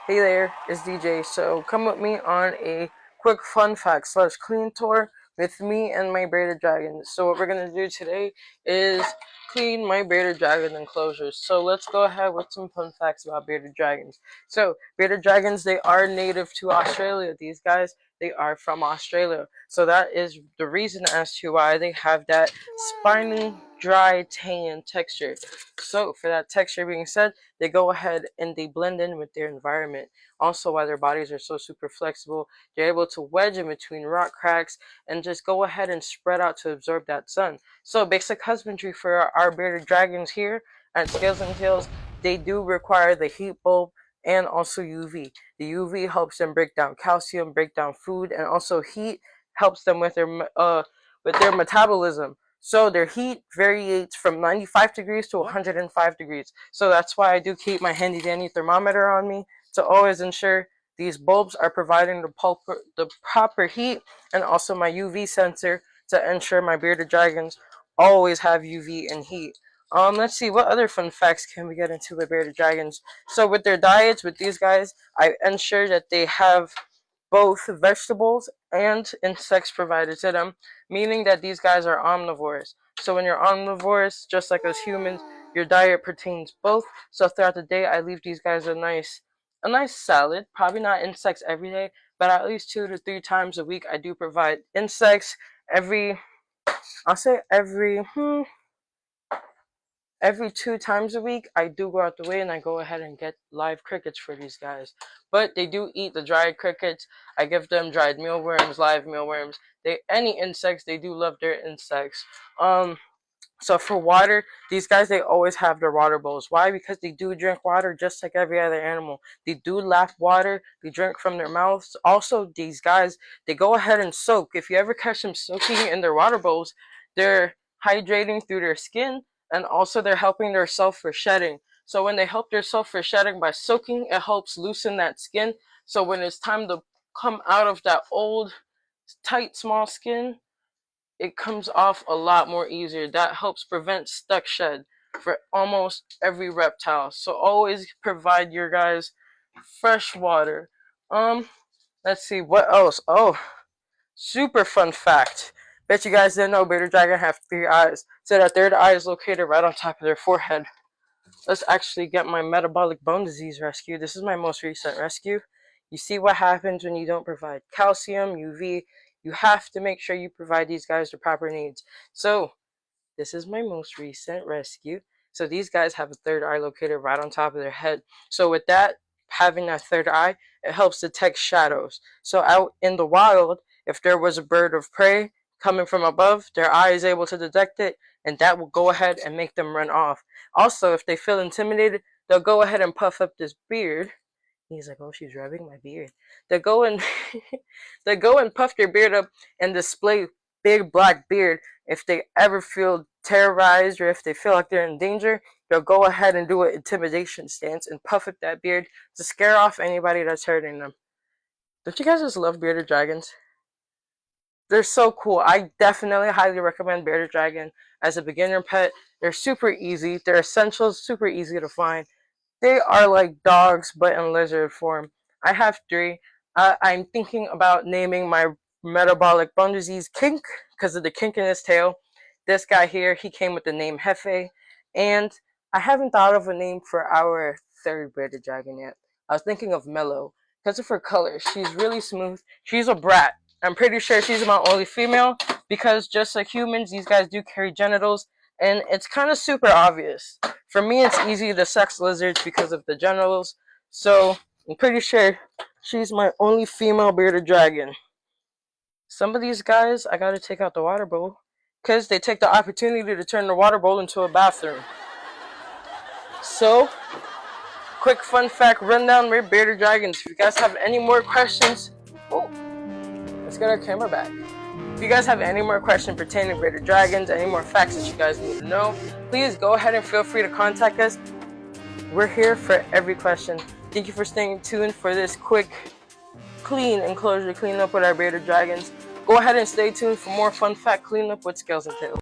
Hey there, it's DJ. So come with me on a quick fun fact slash clean tour with me and my bearded dragons. So what we're gonna do today is clean my bearded dragon enclosures. So let's go ahead with some fun facts about bearded dragons. So bearded dragons, they are native to Australia. These guys, they are from Australia. So that is the reason as to why they have that spiny, dry, tan texture. So for that texture being said, they go ahead and they blend in with their environment. Also, why their bodies are so super flexible, they're able to wedge in between rock cracks and just go ahead and spread out to absorb that sun. So basic husbandry for our bearded dragons here at Scales and Tails, they do require the heat bulb and also UV. The UV helps them break down calcium, break down food, and also heat helps them with their metabolism. So their heat varies from 95 degrees to 105 degrees. So that's why I do keep my handy dandy thermometer on me to always ensure these bulbs are providing the proper heat, and also my UV sensor to ensure my bearded dragons always have UV and heat. Let's see, what other fun facts can we get into with bearded dragons? So with their diets, with these guys, I ensure that they have both vegetables and insects provided to them, meaning that these guys are omnivores. So when you're omnivores, just like us humans, your diet pertains both. So throughout the day, I leave these guys a nice salad. Probably not insects every day, but at least 2 to 3 times a week, I do provide insects. Every, I'll say every 2 times a week, I do go out the way and I go ahead and get live crickets for these guys. But they do eat the dried crickets. I give them dried mealworms, live mealworms. Any insects, they do love their insects. So for water, these guys, they always have their water bowls. Why? Because they do drink water just like every other animal. They do lap water. They drink from their mouths. Also, these guys, they go ahead and soak. If you ever catch them soaking in their water bowls, they're hydrating through their skin, and also they're helping themselves for shedding. So when they help themselves for shedding by soaking, it helps loosen that skin. So when it's time to come out of that old, tight, small skin, it comes off a lot more easier. That helps prevent stuck shed for almost every reptile. So always provide your guys fresh water. Let's see what else. Oh, super fun fact. Bet you guys didn't know bearded dragon have 3 eyes. So that third eye is located right on top of their forehead. Let's actually get my metabolic bone disease rescue. This is my most recent rescue. You see what happens when you don't provide calcium, UV. You have to make sure you provide these guys the proper needs. So, this is my most recent rescue. So, these guys have a third eye located right on top of their head. So, with that, having that third eye, it helps detect shadows. So, out in the wild, if there was a bird of prey coming from above, their eye is able to detect it, and that will go ahead and make them run off. Also, if they feel intimidated, they'll go ahead and puff up this beard. He's like, "Oh, she's rubbing my beard." They go and they go and puff their beard up and display big black beard. If they ever feel terrorized or if they feel like they're in danger, they'll go ahead and do an intimidation stance and puff up that beard to scare off anybody that's hurting them. Don't you guys just love bearded dragons? They're so cool. I definitely highly recommend bearded dragon as a beginner pet. They're super easy. They're essentials, super easy to find. They are like dogs, but in lizard form. I have 3. I'm thinking about naming my metabolic bone disease Kink because of the kink in his tail. This guy here, he came with the name Hefe. And I haven't thought of a name for our third bearded dragon yet. I was thinking of Mellow because of her color. She's really smooth. She's a brat. I'm pretty sure she's my only female because just like humans, these guys do carry genitals, and it's kind of super obvious. For me, it's easy to sex lizards because of the genitals, so I'm pretty sure she's my only female bearded dragon. Some of these guys, I gotta take out the water bowl because they take the opportunity to turn the water bowl into a bathroom. So, quick fun fact rundown with bearded dragons. If you guys have any more questions, oh, let's get our camera back. If you guys have any more questions pertaining to bearded dragons, any more facts that you guys need to know, please go ahead and feel free to contact us. We're here for every question. Thank you for staying tuned for this quick, clean enclosure cleanup with our bearded dragons. Go ahead and stay tuned for more fun fact cleanup with Scales and Tails.